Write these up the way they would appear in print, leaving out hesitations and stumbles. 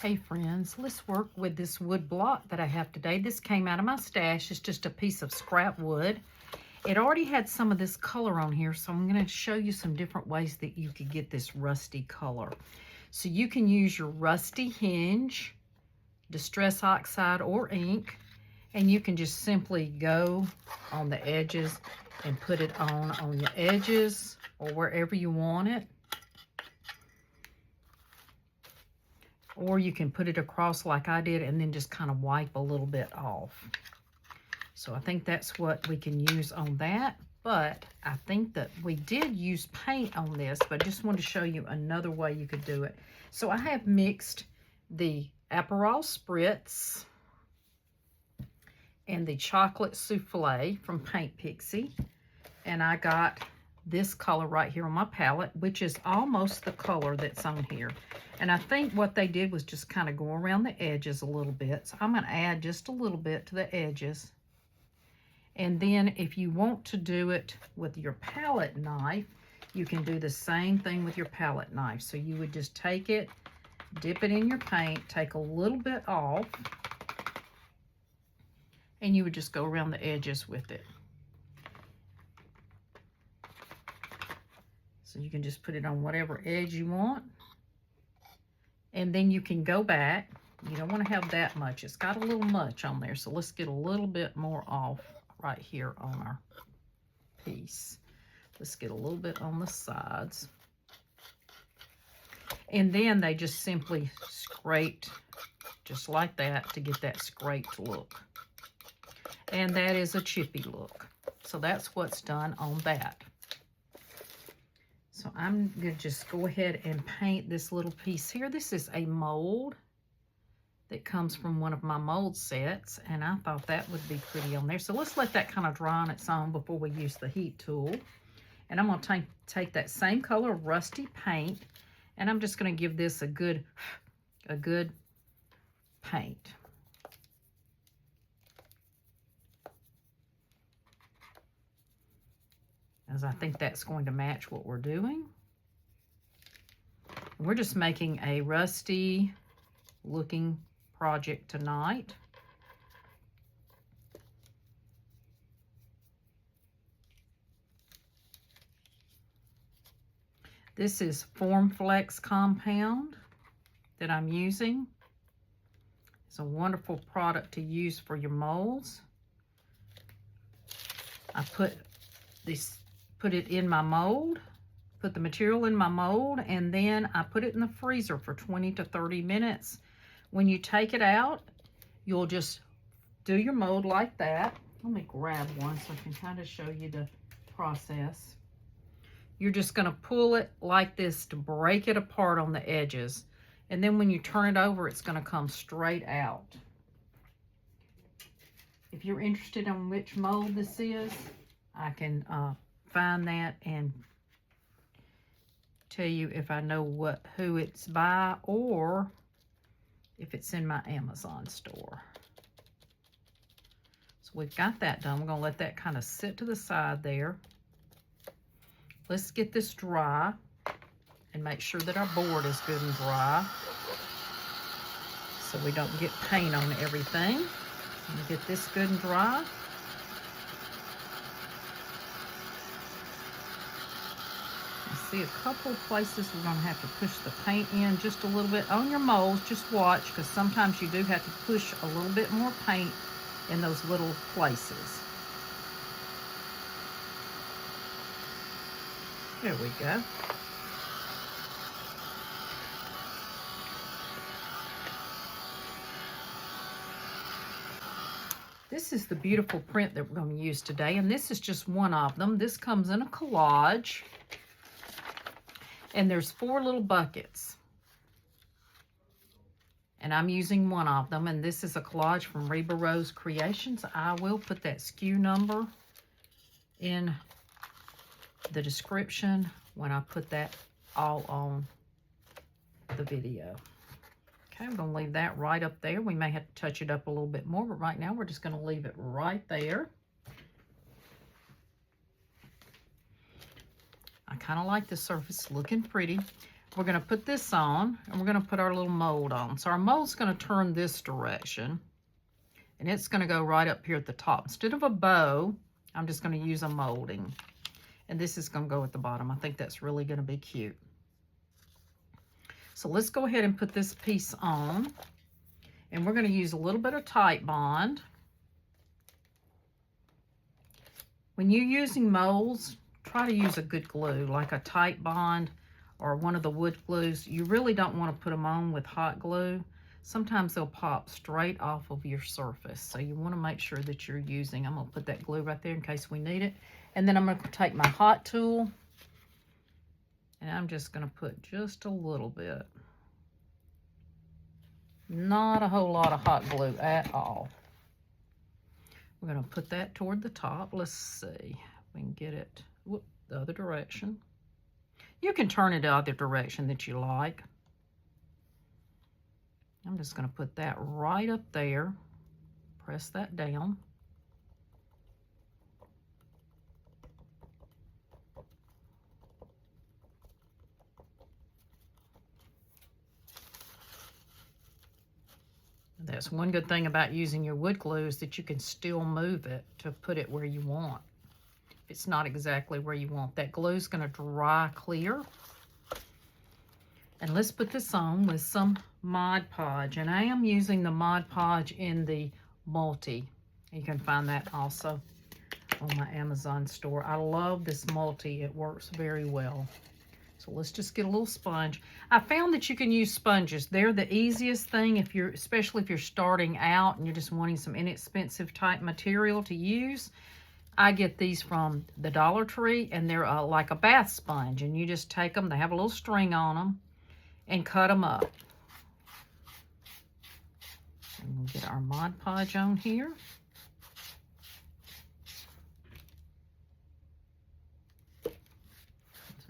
Hey friends, let's work with this wood block that I have today. This came out of my stash. It's just a piece of scrap wood. It already had some of this color on here, so I'm going to show you some different ways that you could get this rusty color. So you can use your rusty hinge, distress oxide, or ink, and you can just simply go on the edges and put it on your edges or wherever you want it. Or you can put it across like I did and then just kind of wipe a little bit off. So I think that's what we can use on that. But I think that we did use paint on this, but I just wanted to show you another way you could do it. So I have mixed the Aperol spritz and the chocolate soufflé from Paint Pixie. And I got this color right here on my palette, which is almost the color that's on here. And I think what they did was just kind of go around the edges a little bit. So I'm going to add just a little bit to the edges. And then if you want to do it with your palette knife, you can do the same thing with your palette knife. So you would just take it, dip it in your paint, take a little bit off, and you would just go around the edges with it. So you can just put it on whatever edge you want. And then you can go back. You don't want to have that much. It's got a little much on there. So let's get a little bit more off right here on our piece. Let's get a little bit on the sides. And then they just simply scraped just like that to get that scraped look. And that is a chippy look. So that's what's done on that. So I'm going to just go ahead and paint this little piece here. This is a mold that comes from one of my mold sets, and I thought that would be pretty on there. So let's let that kind of dry on its own before we use the heat tool. And I'm going to take that same color, rusty paint, and I'm just going to give this a good paint. As I think that's going to match what we're doing. We're just making a rusty looking project tonight. This is Formflex compound that I'm using. It's a wonderful product to use for your molds. I put it in my mold, put the material in my mold, and then I put it in the freezer for 20 to 30 minutes. When you take it out, you'll just do your mold like that. Let me grab one so I can kind of show you the process. You're just going to pull it like this to break it apart on the edges. And then when you turn it over, it's going to come straight out. If you're interested in which mold this is, I can find that and tell you if I know who it's by or if it's in my Amazon store. So we've got that done. We're going to let that kind of sit to the side there. Let's get this dry and make sure that our board is good and dry so we don't get paint on everything. Get this good and dry. See a couple of places we're going to have to push the paint in just a little bit on your molds. Just watch, because sometimes you do have to push a little bit more paint in those little places. There we go. This is the beautiful print that we're going to use today, and this is just one of them. This comes in a collage. And there's 4 little buckets. And I'm using one of them. And this is a collage from Reba Rose Creations. I will put that SKU number in the description when I put that all on the video. Okay, I'm going to leave that right up there. We may have to touch it up a little bit more, but right now we're just going to leave it right there. I kind of like the surface looking pretty. we're going to put this on, and we're going to put our little mold on. So our mold's going to turn this direction, and it's going to go right up here at the top. Instead of a bow, I'm just going to use a molding. And this is going to go at the bottom. I think that's really going to be cute. So let's go ahead and put this piece on. And we're going to use a little bit of Tite Bond. When you're using molds, try to use a good glue, like a Tite Bond or one of the wood glues. You really don't want to put them on with hot glue. Sometimes they'll pop straight off of your surface. So you want to make sure that you're using, I'm going to put that glue right there in case we need it. And then I'm going to take my hot tool, and I'm just going to put just a little bit. Not a whole lot of hot glue at all. We're going to put that toward the top. Let's see if we can get it the other direction. You can turn it the other direction that you like. I'm just going to put that right up there. Press that down. That's one good thing about using your wood glue, is that you can still move it to put it where you want. If it's not exactly where you want, that glue is going to dry clear. And let's put this on with some Mod Podge. And I am using the Mod Podge in the multi. You can find that also on my Amazon store. I love this multi. It works very well. So let's just get a little sponge. I found that you can use sponges. They're the easiest thing, if you're, especially if you're starting out and you're just wanting some inexpensive type material to use. I get these from the Dollar Tree, and they're like a bath sponge. And you just take them, they have a little string on them, and cut them up. And we'll get our Mod Podge on here.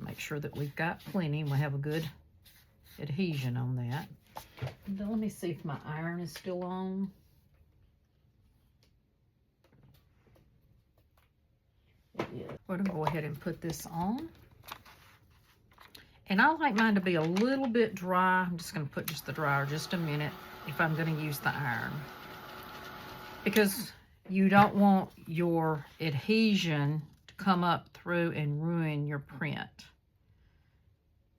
Make sure that we've got plenty and we have a good adhesion on that. Let me see if my iron is still on. It is. We're going to go ahead and put this on. And I like mine to be a little bit dry. I'm just going to put just the dryer just a minute if I'm going to use the iron. Because you don't want your adhesion to come up through and ruin your print.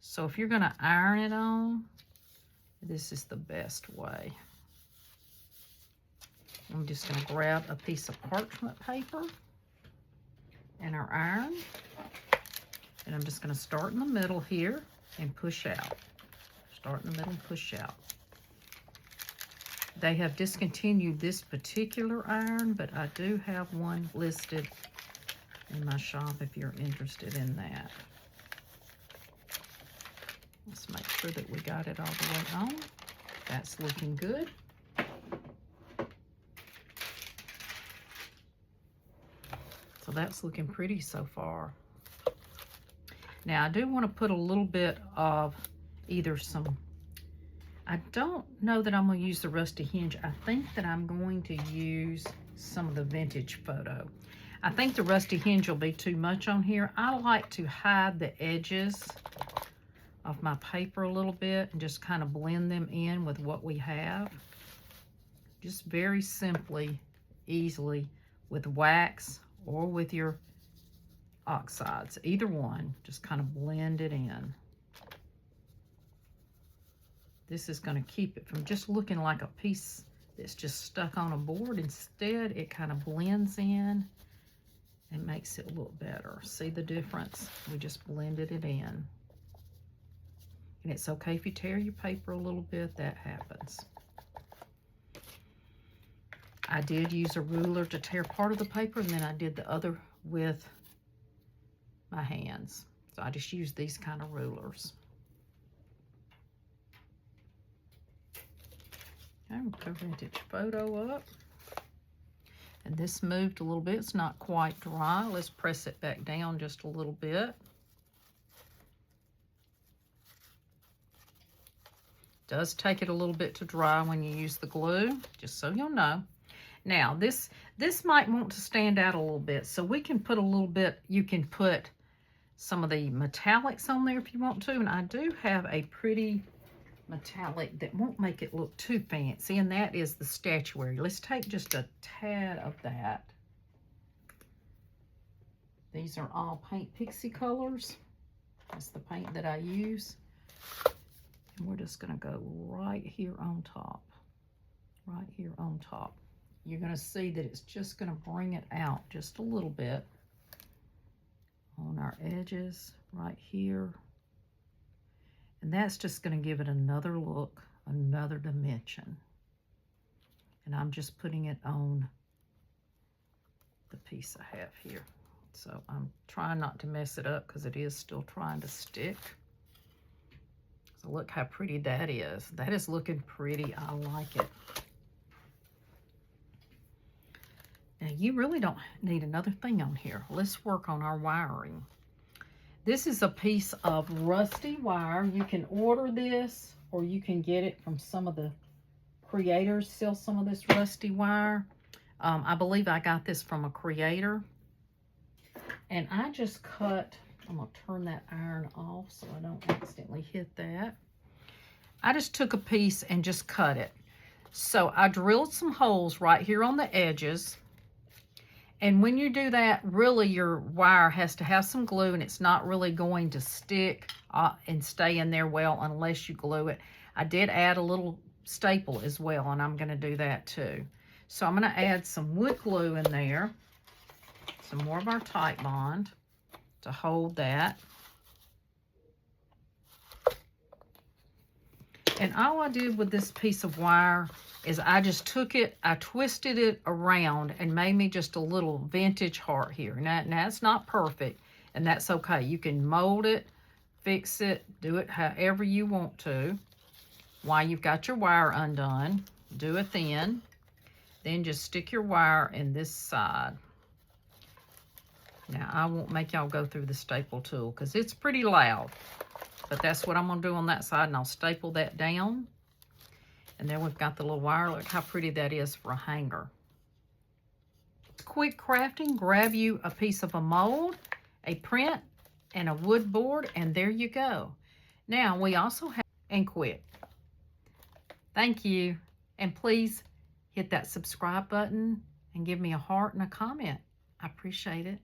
So if you're going to iron it on, this is the best way. I'm just going to grab a piece of parchment paper and our iron. And I'm just going to start in the middle here and push out. Start in the middle and push out. They have discontinued this particular iron, but I do have one listed in my shop if you're interested in that. Let's make sure that we got it all the way on. That's looking good. So that's looking pretty so far. Now I do want to put a little bit of either some, I don't know that I'm going to use the rusty hinge. I think that I'm going to use some of the vintage photo. I think the rusty hinge will be too much on here. I like to hide the edges of my paper a little bit and just kind of blend them in with what we have. Just very simply, easily, with wax or with your oxides, either one, just kind of blend it in. This is going to keep it from just looking like a piece that's just stuck on a board. Instead, it kind of blends in and makes it look better. See the difference? We just blended it in. And it's okay if you tear your paper a little bit, that happens. I did use a ruler to tear part of the paper, and then I did the other with my hands. So I just used these kind of rulers. Okay, we'll put our vintage photo up. And this moved a little bit. It's not quite dry. Let's press it back down just a little bit. Does take it a little bit to dry when you use the glue, just so you'll know. Now, this might want to stand out a little bit, so we can put a little bit, you can put some of the metallics on there if you want to. And I do have a pretty metallic that won't make it look too fancy, and that is the statuary. Let's take just a tad of that. These are all Paint Pixie colors. That's the paint that I use. And we're just going to go right here on top. Right here on top. You're going to see that it's just going to bring it out just a little bit on our edges right here. And that's just going to give it another look, another dimension. And I'm just putting it on the piece I have here. So I'm trying not to mess it up because it is still trying to stick. So look how pretty that is. That is looking pretty. I like it. Now you really don't need another thing on here. Let's work on our wiring. This is a piece of rusty wire. You can order this or you can get it from some of the creators. Sell some of this rusty wire. I believe I got this from a creator. And I just cut, I'm going to turn that iron off so I don't accidentally hit that. I just took a piece and just cut it. So I drilled some holes right here on the edges. And when you do that, really your wire has to have some glue, and it's not really going to stick and stay in there well unless you glue it. I did add a little staple as well, and I'm going to do that too. So I'm going to add some wood glue in there. Some more of our tight bond to hold that. And all I did with this piece of wire is I just took it, I twisted it around and made me just a little vintage heart here. Now it's not perfect, and that's okay. You can mold it, fix it, do it however you want to. While you've got your wire undone, do it then. Then just stick your wire in this side. Now, I won't make y'all go through the staple tool because it's pretty loud. But that's what I'm going to do on that side, and I'll staple that down. And then we've got the little wire. Look how pretty that is for a hanger. Quick crafting. Grab you a piece of a mold, a print, and a wood board, and there you go. Now, we also have... and quit. Thank you. And please hit that subscribe button and give me a heart and a comment. I appreciate it.